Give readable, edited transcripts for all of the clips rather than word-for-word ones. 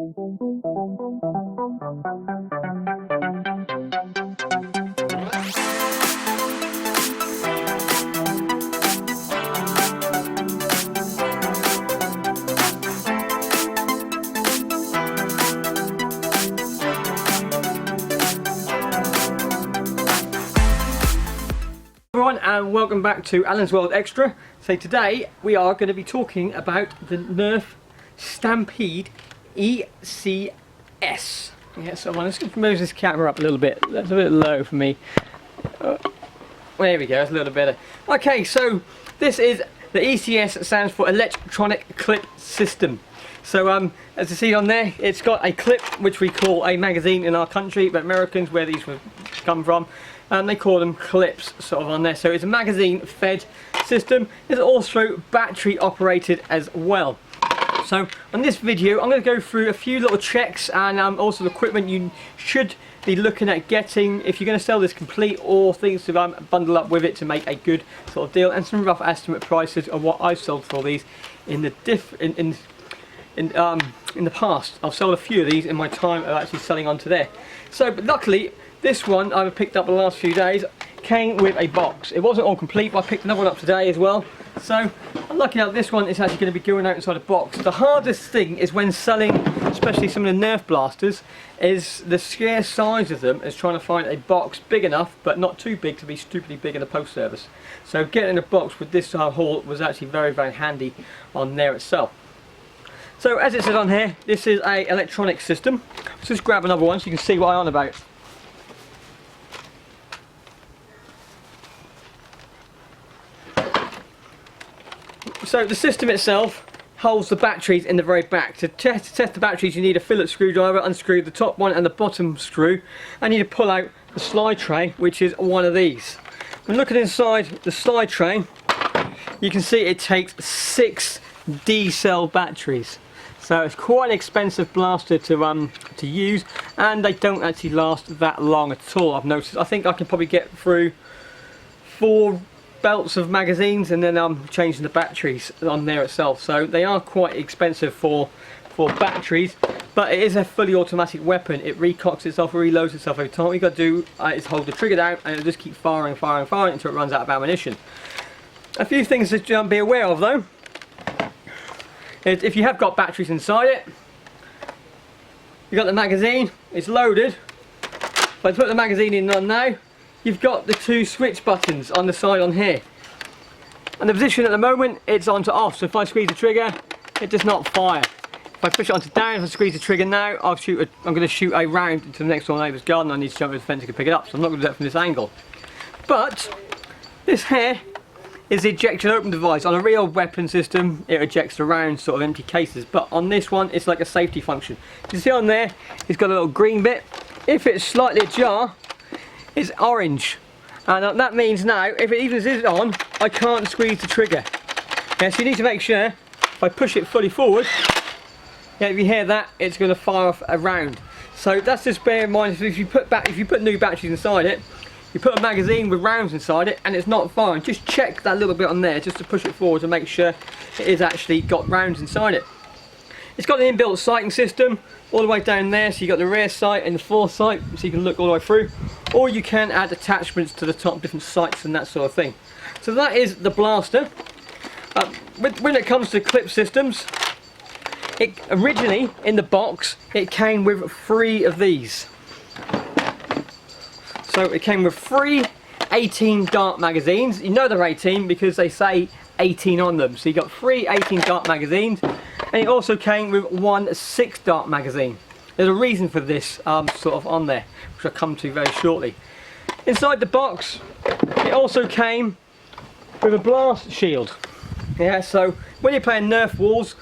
Everyone, and welcome back to Alan's World Extra. So today we are going to be talking about the Nerf Stampede ECS. Yeah, so I'm just going to move this camera up a little bit. That's a bit low for me. There we go, it's a little better. Okay, so this is the ECS. It stands for Electronic Clip System. So as you see on there, it's got a clip which we call a magazine in our country, but Americans, where these come from, they call them clips sort of on there. So it's a magazine fed system. It's also battery operated as well. So on this video I'm going to go through a few little checks and also the equipment you should be looking at getting if you're going to sell this complete, or things to bundle up with it to make a good sort of deal, and some rough estimate prices of what I've sold for these in the in the past. I've sold a few of these in my time of actually selling onto there. So but luckily this one I've picked up the last few days came with a box. It wasn't all complete, but I picked another one up today as well. So I'm lucky out this one is actually going to be going out inside a box. The hardest thing is when selling, especially some of the Nerf blasters, is the sheer size of them, is trying to find a box big enough but not too big to be stupidly big in the post service. So getting a box with this haul was actually very, very handy on there itself. So as it says on here, this is a electronic system. Let's just grab another one so you can see what I'm on about. So the system itself holds the batteries in the very back. To test the batteries you need a Phillips screwdriver, unscrew the top one and the bottom screw, and you need to pull out the slide tray, which is one of these. When looking inside the slide tray, you can see it takes 6 D-cell batteries. So it's quite an expensive blaster to use, and they don't actually last that long at all. I've noticed. I think I can probably get through 4 belts of magazines, and then I'm changing the batteries on there itself. So they are quite expensive for batteries, but it is a fully automatic weapon. It recocks itself, reloads itself every time. What you got to do is hold the trigger down, and it'll just keep firing until it runs out of ammunition. A few things to be aware of though. If you have got batteries inside it, you've got the magazine, it's loaded. If I put the magazine in on now, you've got the 2 switch buttons on the side on here. And the position at the moment, it's on to off, so if I squeeze the trigger, it does not fire. If I push it onto down, if I squeeze the trigger now, I'm going to shoot a round into the next door neighbour's garden. I need to jump over the fence to pick it up, so I'm not going to do that from this angle. But this here is the ejection open device. On a real weapon system, it ejects around sort of empty cases, but on this one it's like a safety function. You can see on there it's got a little green bit. If it's slightly ajar, it's orange, and that means now if it even is on, I can't squeeze the trigger. Yeah, so you need to make sure if I push it fully forward, yeah, if you hear that, it's going to fire off a round. So that's just bear in mind. If you put new batteries inside it, you put a magazine with rounds inside it and it's not firing, just check that little bit on there just to push it forward to make sure it is actually got rounds inside it. It's got an inbuilt sighting system all the way down there, so you've got the rear sight and the fore sight, so you can look all the way through, or you can add attachments to the top, different sights and that sort of thing. So that is the blaster. When it comes to clip systems, originally in the box it came with 3 of these. So it came with 3 18 dart magazines. You know they're 18 because they say 18 on them. So you got 3 18 dart magazines, and it also came with 1 6 dart magazine. There's a reason for this sort of on there, which I'll come to very shortly. Inside the box, it also came with a blast shield. Yeah, so when you're playing Nerf wars,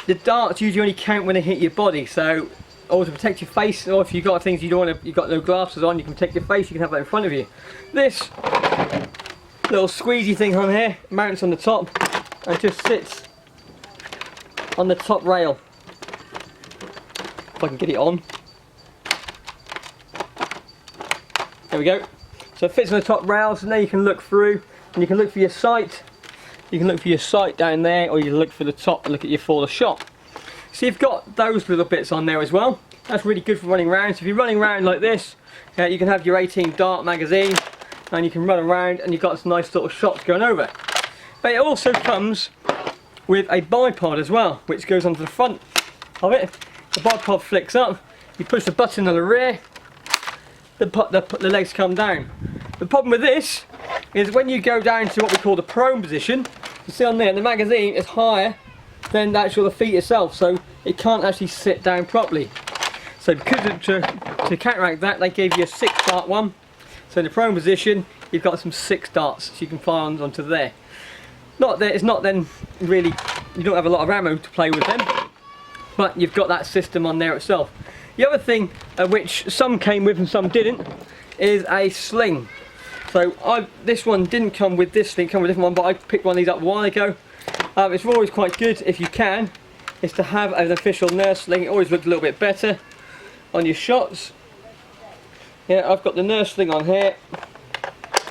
the darts usually only count when they hit your body. So, or to protect your face, or if you've got things you don't want to, you've got no glasses on, you can protect your face, you can have that in front of you. This little squeezy thing on here mounts on the top and just sits on the top rail. If I can get it on. There we go. So it fits on the top rail, so now you can look through and you can look for your sight. You can look for your sight down there, or you can look for the top and look at your full shot. So you've got those little bits on there as well. That's really good for running around. So if you're running around like this, you can have your 18 dart magazine and you can run around and you've got some nice sort of shots going over. But it also comes with a bipod as well, which goes onto the front of it. The bipod flicks up, you push the button on the rear, the legs come down. The problem with this is when you go down to what we call the prone position, you see on there the magazine is higher than the actual feet itself, so it can't actually sit down properly. So because to counteract that, they gave you a 6 dart one. So in the prone position, you've got some 6 darts, so you can fly onto there. It's not then really, you don't have a lot of ammo to play with them, but you've got that system on there itself. The other thing which some came with and some didn't is a sling. So this one didn't come with this sling, it came with a different one, but I picked one of these up a while ago. It's always quite good if you can, is to have an official Nerf sling. It always looks a little bit better on your shots. Yeah, I've got the Nerf sling on here,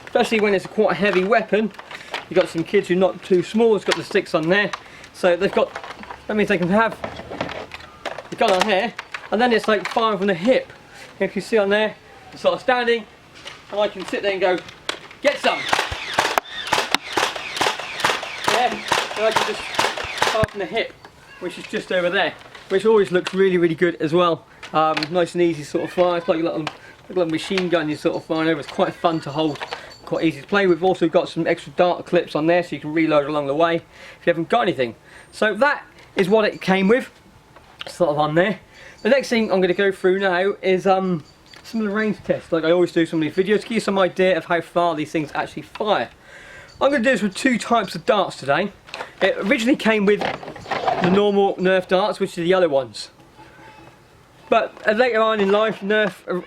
especially when it's quite a heavy weapon. You've got some kids who are not too small, it's got the sticks on there. So that means they can have the gun on here, and then it's like firing from the hip. And if you see on there, I'm sort of standing, and I can sit there and go, get some! Yeah, and I can just fire from the hip, which is just over there, which always looks really, really good as well. Nice and easy sort of fire. It's like a little machine gun you're sort of flying over. It's quite fun to hold, quite easy to play with. We've also got some extra dart clips on there so you can reload along the way if you haven't got anything. So that is what it came with, sort of on there. The next thing I'm going to go through now is some of the range tests, like I always do some of these videos, to give you some idea of how far these things actually fire. I'm going to do this with 2 types of darts today. It originally came with the normal Nerf darts, which are the other ones. But later on in life, Nerf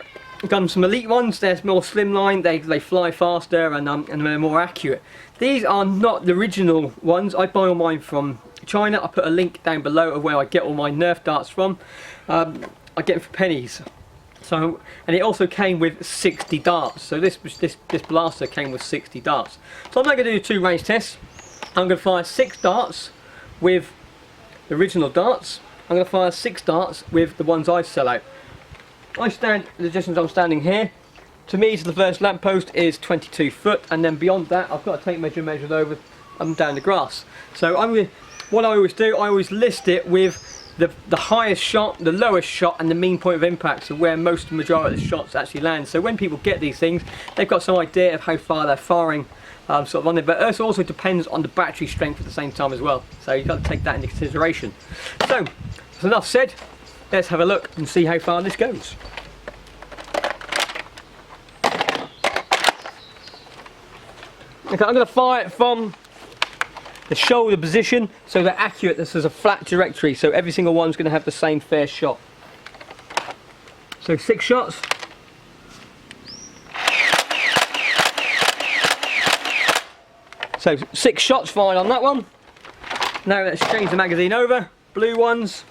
done some elite ones. They're more slimline, they fly faster and they're more accurate. These are not the original ones. I buy all mine from China. I put a link down below of where I get all my Nerf darts from. I get them for pennies. So, and it also came with 60 darts. So this blaster came with 60 darts. So I'm now going to do 2 range tests. I'm going to fire 6 darts with the original darts. I'm going to fire 6 darts with the ones I sell out. The distance I'm standing here, to me to the first lamppost is 22 foot, and then beyond that I've got to take measures over down the grass. So what I always do, I always list it with the highest shot, the lowest shot, and the mean point of impact, so where most of the majority of the shots actually land. So when people get these things, they've got some idea of how far they're firing sort of on there. But it also depends on the battery strength at the same time as well. So you've got to take that into consideration. So that's enough said. Let's have a look and see how far this goes. Okay, I'm going to fire it from the shoulder position so they're accurate. This is a flat trajectory, so every single one's going to have the same fair shot. So 6 shots. So 6 shots fired on that one. Now let's change the magazine over. Blue ones.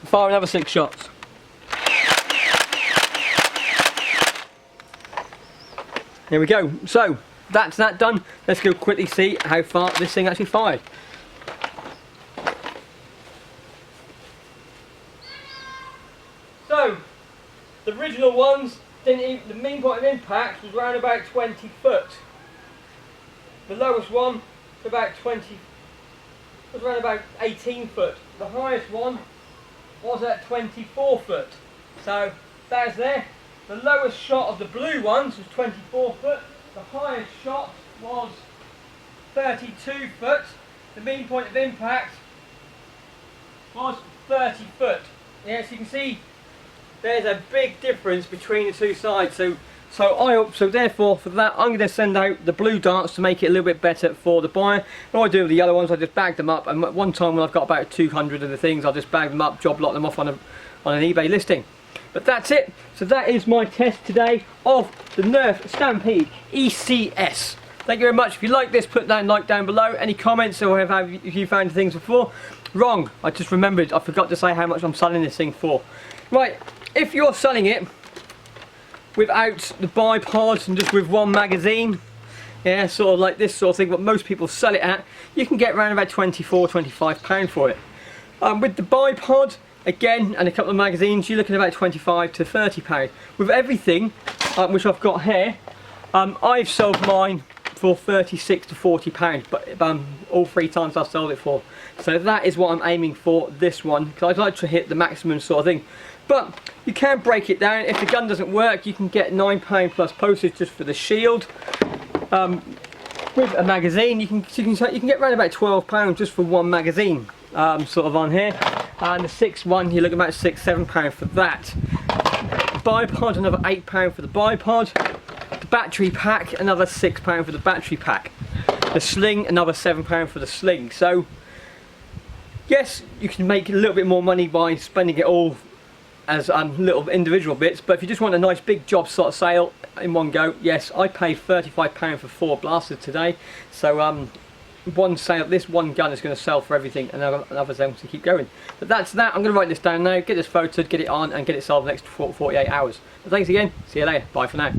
Fire another 6 shots. Here we go. So that's that done. Let's go quickly see how far this thing actually fired. So the original ones didn't even, the mean point of impact was around about 20 foot. The lowest one was around about 18 foot. The highest one was at 24 foot. So there's there. The lowest shot of the blue ones was 24 foot. The highest shot was 32 foot. The mean point of impact was 30 foot. Yes, you can see there's a big difference between the 2 sides. So therefore for that I'm going to send out the blue darts to make it a little bit better for the buyer. What I do with the yellow ones, I just bag them up, and at one time when I've got about 200 of the things, I'll just bag them up, job lot them off on an eBay listing. But that's it. So that is my test today of the Nerf Stampede ECS. Thank you very much. If you like this, put that like down below. Any comments, or have you found things before? Wrong. I just remembered. I forgot to say how much I'm selling this thing for. Right. If you're selling it without the bipods and just with one magazine, yeah, sort of like this sort of thing, what most people sell it at, you can get around about £24–25 for it. With the bipod, again, and a couple of magazines, you're looking at about £25 to £30. With everything, which I've got here, I've sold mine for £36 to £40, but all 3 times I've sold it for. So that is what I'm aiming for this one, because I'd like to hit the maximum sort of thing. But you can break it down. If the gun doesn't work, you can get £9 plus postage just for the shield. With a magazine, you can get around about £12 just for one magazine, sort of on here. And the 6th one, you're looking about £6–7 for that. Bipod, another £8 for the bipod. The battery pack, another £6 for the battery pack. The sling, another £7 for the sling. So yes, you can make a little bit more money by spending it all as little individual bits, but if you just want a nice big job sort of sale in one go, yes, I paid £35 for 4 blasters today. So one sale, this one gun is going to sell for everything, and another sale to keep going. But that's that. I'm going to write this down now, get this photoed, get it on, and get it sold in the next 48 hours. But thanks again, see you later, bye for now.